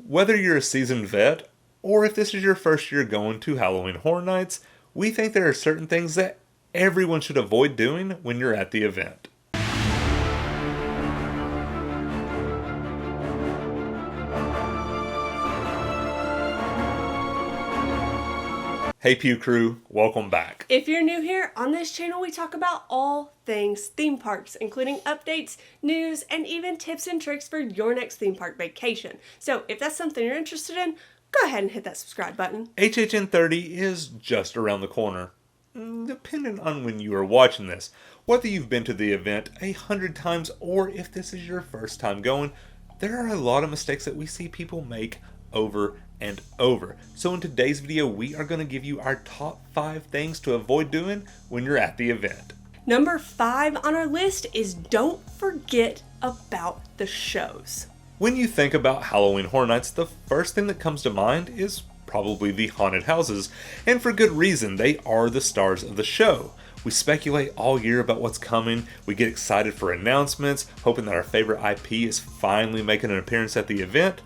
Whether you're a seasoned vet, or if this is your first year going to Halloween Horror Nights, we think there are certain things that everyone should avoid doing when you're at the event. Hey Pugh crew, welcome back. If you're new here, on this channel we talk about all things theme parks, including updates, news, and even tips and tricks for your next theme park vacation. So if that's something you're interested in, go ahead and hit that subscribe button. HHN 30 is just around the corner. Depending on when you are watching this, whether you've been to the event 100 times or if this is your first time going, there are a lot of mistakes that we see people make over and over. So in today's video, we are going to give you our top 5 things to avoid doing when you're at the event. Number 5 on our list is don't forget about the shows. When you think about Halloween Horror Nights, the first thing that comes to mind is probably the haunted houses, and for good reason. They are the stars of the show. We speculate all year about what's coming, we get excited for announcements, hoping that our favorite IP is finally making an appearance at the event.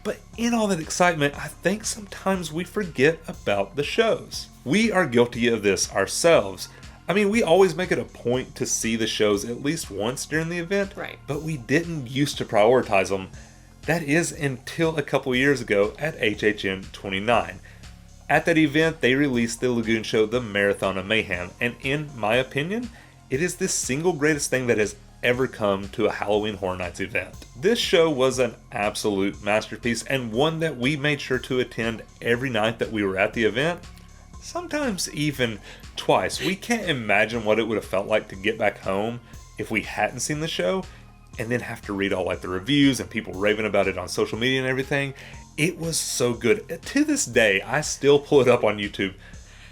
But in all that excitement, I think sometimes we forget about the shows. We are guilty of this ourselves. I mean, we always make it a point to see the shows at least once during the event, right? But we didn't used to prioritize them. That is until a couple years ago at HHN 29. At that event, they released the Lagoon show, The Marathon of Mayhem, and in my opinion, it is the single greatest thing that has ever come to a Halloween Horror Nights event. This show was an absolute masterpiece and one that we made sure to attend every night that we were at the event, sometimes even twice. We can't imagine what it would have felt like to get back home if we hadn't seen the show and then have to read all like the reviews and people raving about it on social media and everything. It was so good. To this day, I still pull it up on YouTube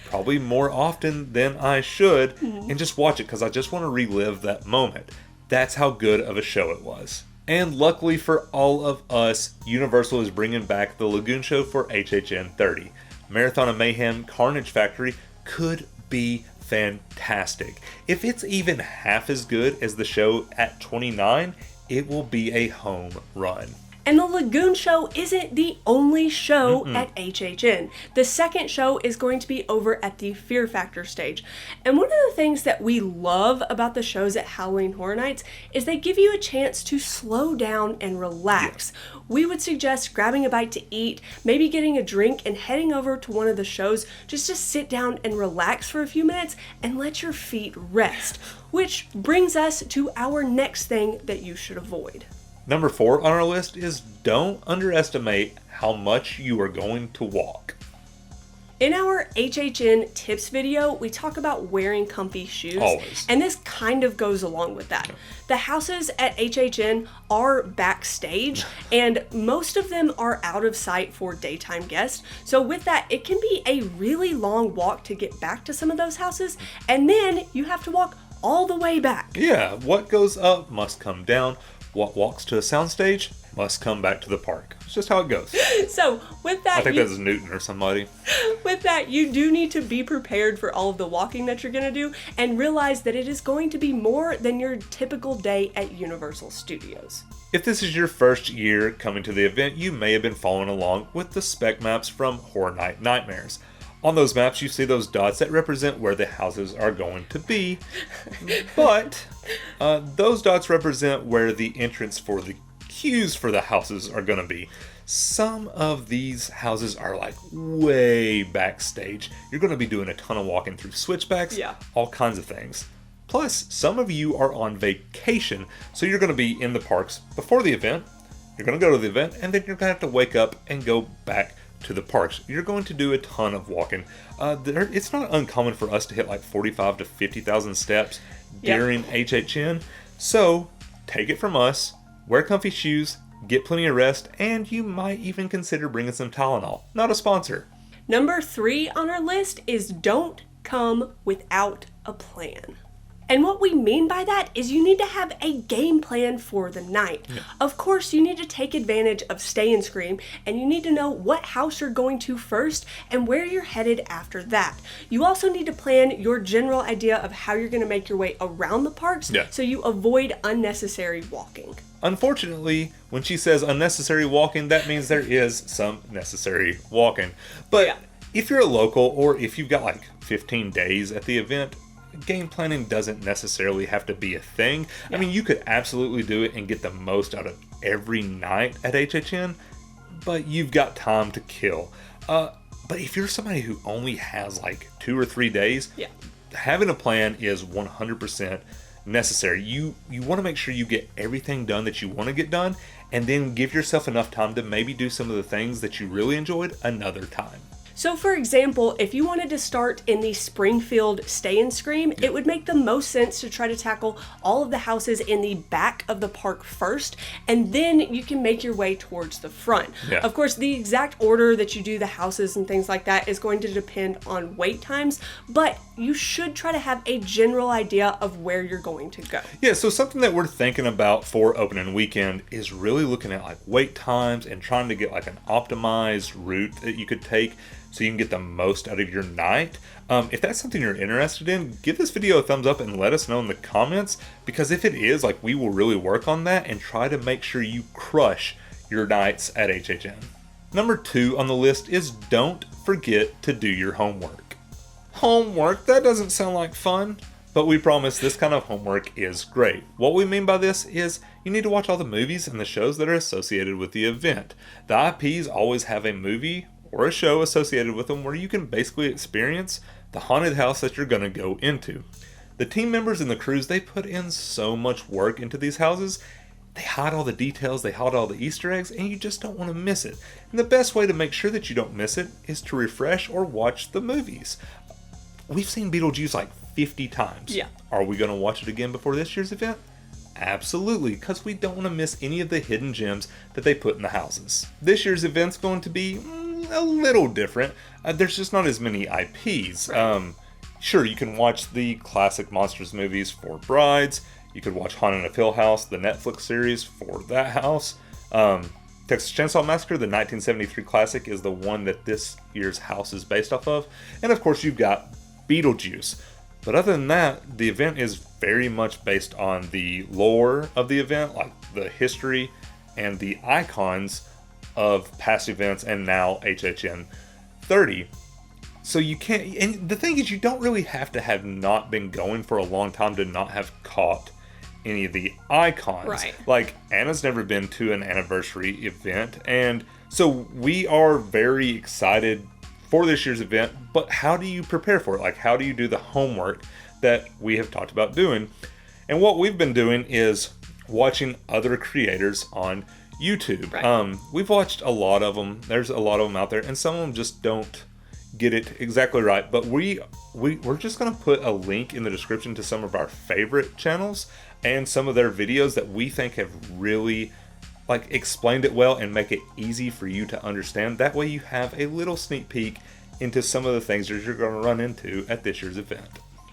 probably more often than I should and just watch it because I just want to relive that moment. That's how good of a show it was. And luckily for all of us, Universal is bringing back the Lagoon show for HHN 30. Marathon of Mayhem Carnage Factory could be fantastic. If it's even half as good as the show at 29, it will be a home run. And the Lagoon show isn't the only show at HHN. The second show is going to be over at the Fear Factor stage. And one of the things that we love about the shows at Halloween Horror Nights is they give you a chance to slow down and relax. Yeah. We would suggest grabbing a bite to eat, maybe getting a drink and heading over to one of the shows just to sit down and relax for a few minutes and let your feet rest. Which brings us to our next thing that you should avoid. Number 4 on our list is don't underestimate how much you are going to walk. In our HHN tips video, we talk about wearing comfy shoes. Always. And this kind of goes along with that. The houses at HHN are backstage, and most of them are out of sight for daytime guests. So with that, it can be a really long walk to get back to some of those houses, and then you have to walk all the way back. Yeah, what goes up must come down. What walks to a soundstage must come back to the park. It's just how it goes. So with that, I think that's Newton or somebody. With that, you do need to be prepared for all of the walking that you're going to do and realize that it is going to be more than your typical day at Universal Studios. If this is your first year coming to the event, you may have been following along with the spec maps from Horror Night Nightmares. On those maps, you see those dots that represent where the houses are going to be, but those dots represent where the entrance for the queues for the houses are going to be. Some of these houses are like way backstage. You're going to be doing a ton of walking through switchbacks, all kinds of things. Plus, some of you are on vacation, so you're going to be in the parks before the event. You're going to go to the event, and then you're going to have to wake up and go back to the parks. You're going to do a ton of walking. It's not uncommon for us to hit like 45 to 50,000 steps during HHN. So take it from us, wear comfy shoes, get plenty of rest, and you might even consider bringing some Tylenol. Not a sponsor. Number 3 on our list is don't come without a plan. And what we mean by that is you need to have a game plan for the night. Yeah. Of course, you need to take advantage of Stay and Scream, and you need to know what house you're going to first and where you're headed after that. You also need to plan your general idea of how you're going to make your way around the parks so you avoid unnecessary walking. Unfortunately, when she says unnecessary walking, that means there is some necessary walking. But if you're a local, or if you've got like 15 days at the event, game planning doesn't necessarily have to be a thing. I mean, you could absolutely do it and get the most out of every night at HHN, but you've got time to kill. But if you're somebody who only has like 2 or 3 days, having a plan is 100% necessary. You want to make sure you get everything done that you want to get done, and then give yourself enough time to maybe do some of the things that you really enjoyed another time. So for example, if you wanted to start in the Springfield Stay and Scream, it would make the most sense to try to tackle all of the houses in the back of the park first, and then you can make your way towards the front. Of course, the exact order that you do the houses and things like that is going to depend on wait times, but you should try to have a general idea of where you're going to go. Yeah, so something that we're thinking about for opening weekend is really looking at like wait times and trying to get like an optimized route that you could take so you can get the most out of your night. If that's something you're interested in, give this video a thumbs up and let us know in the comments, because if it is, like, we will really work on that and try to make sure you crush your nights at HHN. Number 2 on the list is don't forget to do your homework. Homework? That doesn't sound like fun, but we promise this kind of homework is great. What we mean by this is you need to watch all the movies and the shows that are associated with the event. The IPs always have a movie or a show associated with them where you can basically experience the haunted house that you're going to go into. The team members and the crews, they put in so much work into these houses. They hide all the details, they hide all the Easter eggs, and you just don't want to miss it. And the best way to make sure that you don't miss it is to refresh or watch the movies. We've seen Beetlejuice like 50 times. Are we going to watch it again before this year's event? Absolutely, because we don't want to miss any of the hidden gems that they put in the houses. This year's event's going to be a little different. There's just not as many IPs. Sure, you can watch the classic Monsters movies for brides. You could watch Haunted of Hill House, the Netflix series for that house. Texas Chainsaw Massacre, the 1973 classic, is the one that this year's house is based off of. And of course, you've got Beetlejuice. But other than that, the event is very much based on the lore of the event, like the history and the icons of past events and now HHN 30. So you can't, and the thing is, you don't really have to have not been going for a long time to not have caught any of the icons. Like, Anna's never been to an anniversary event, and so we are very excited for this year's event, but how do you prepare for it? Like, how do you do the homework that we have talked about doing? And what we've been doing is watching other creators on YouTube. We've watched a lot of them. There's a lot of them out there, and some of them just don't get it exactly right. But we're just going to put a link in the description to some of our favorite channels and some of their videos that we think have really like explained it well and make it easy for you to understand. That way you have a little sneak peek into some of the things that you're going to run into at this year's event.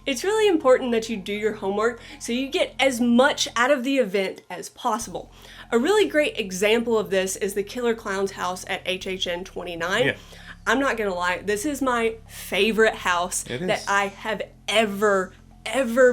It's really important that you do your homework so you get as much out of the event as possible. A really great example of this is the Killer Clown's house at HHN 29. I'm not gonna lie, this is my favorite house that I have ever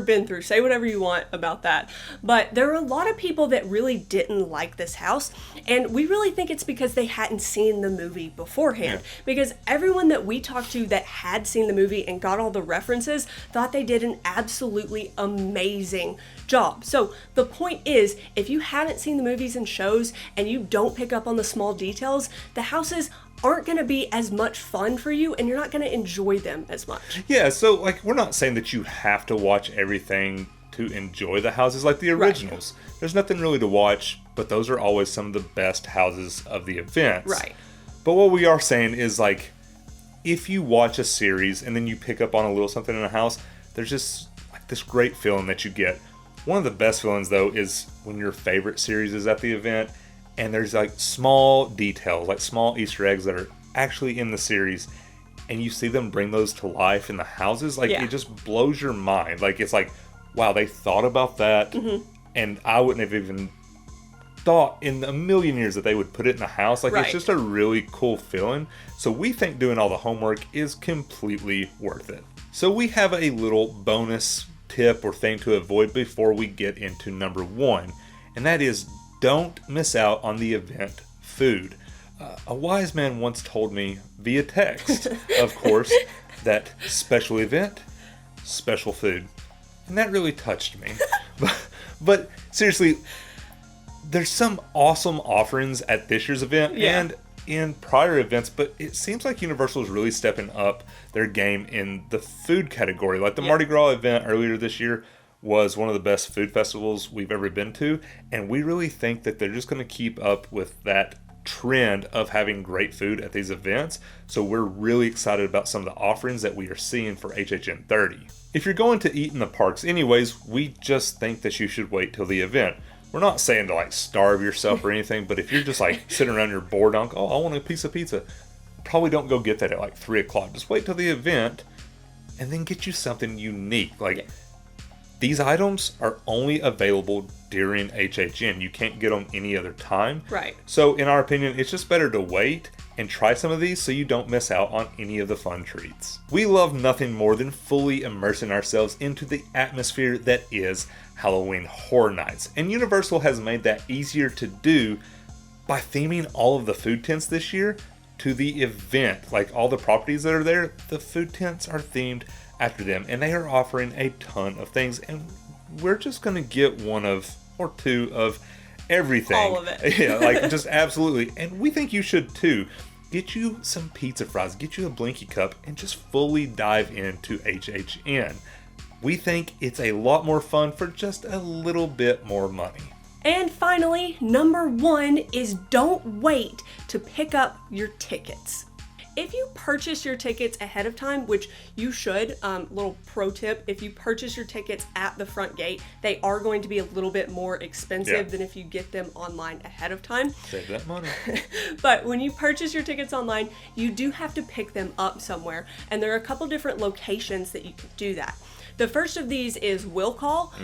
been through. Say whatever you want about that. But there are a lot of people that really didn't like this house, and we really think it's because they hadn't seen the movie beforehand. Because everyone that we talked to that had seen the movie and got all the references thought they did an absolutely amazing job. So the point is, if you haven't seen the movies and shows and you don't pick up on the small details, the houses aren't going to be as much fun for you, and you're not going to enjoy them as much. Yeah, so like, we're not saying that you have to watch everything to enjoy the houses like the originals. There's nothing really to watch, but those are always some of the best houses of the events. But what we are saying is, like, if you watch a series and then you pick up on a little something in a house, there's just like this great feeling that you get. One of the best feelings, though, is when your favorite series is at the event and there's like small details, like small Easter eggs that are actually in the series, and you see them bring those to life in the houses. Like, it just blows your mind. Like, it's like, wow, they thought about that, and I wouldn't have even thought in a million years that they would put it in the house. Like, it's just a really cool feeling. So we think doing all the homework is completely worth it. So we have a little bonus tip or thing to avoid before we get into number 1, and that is, don't miss out on the event food. A wise man once told me via text, of course, that special event, special food. And that really touched me. But seriously, there's some awesome offerings at this year's event and in prior events, but it seems like Universal is really stepping up their game in the food category. Like the Mardi Gras event earlier this year was one of the best food festivals we've ever been to, and we really think that they're just going to keep up with that trend of having great food at these events. So we're really excited about some of the offerings that we are seeing for HHN 30. If you're going to eat in the parks anyways, we just think that you should wait till the event. We're not saying to like starve yourself or anything, but if you're just like sitting around your board, I want a piece of pizza, probably don't go get that at like 3 o'clock. Just wait till the event and then get you something unique. Like these items are only available during HHN. You can't get them any other time. Right. So in our opinion, it's just better to wait and try some of these so you don't miss out on any of the fun treats. We love nothing more than fully immersing ourselves into the atmosphere that is Halloween Horror Nights. And Universal has made that easier to do by theming all of the food tents this year to the event. Like all the properties that are there, the food tents are themed after them, and they are offering a ton of things, and we're just going to get one of or two of everything. All of it. Yeah, like just absolutely. And we think you should too. Get you some pizza fries, get you a Blinky cup, and just fully dive into HHN. We think it's a lot more fun for just a little bit more money. And finally, number 1 is don't wait to pick up your tickets. If you purchase your tickets ahead of time, which you should, little pro tip, if you purchase your tickets at the front gate, they are going to be a little bit more expensive than if you get them online ahead of time. Save that money. But when you purchase your tickets online, you do have to pick them up somewhere. And there are a couple different locations that you can do that. The first of these is Will Call,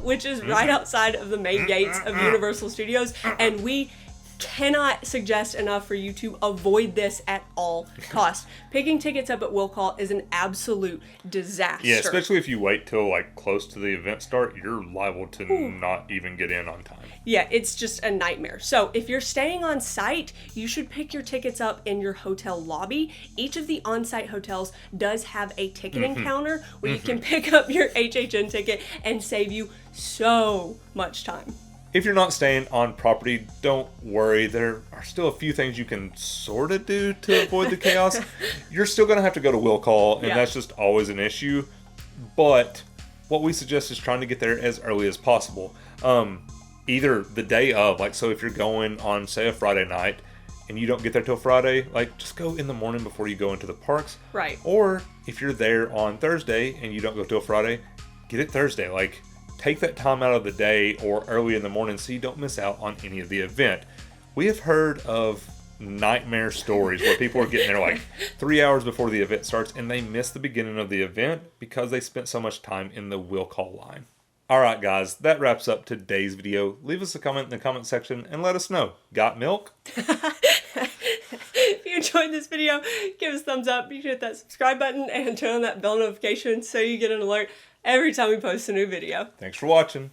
which is right outside of the main gates of Universal Studios. And we cannot suggest enough for you to avoid this at all costs. Picking tickets up at Will Call is an absolute disaster. Yeah, especially if you wait till like close to the event start, you're liable to not even get in on time. Yeah, it's just a nightmare. So if you're staying on site, you should pick your tickets up in your hotel lobby. Each of the on-site hotels does have a ticketing counter where you can pick up your HHN ticket and save you so much time. If you're not staying on property, don't worry. There are still a few things you can sort of do to avoid the chaos. You're still going to have to go to Will Call, and that's just always an issue. But what we suggest is trying to get there as early as possible. Either the day of, like, so if you're going on, say, a Friday night, and you don't get there till Friday, like, just go in the morning before you go into the parks. Right. Or if you're there on Thursday and you don't go till Friday, get it Thursday. Like, take that time out of the day or early in the morning so you don't miss out on any of the event. We have heard of nightmare stories where people are getting there like 3 hours before the event starts and they miss the beginning of the event because they spent so much time in the Will Call line. Alright guys, that wraps up today's video. Leave us a comment in the comment section and let us know. Got milk? If you enjoyed this video, give us a thumbs up. Be sure to hit that subscribe button and turn on that bell notification so you get an alert every time we post a new video. Thanks for watching.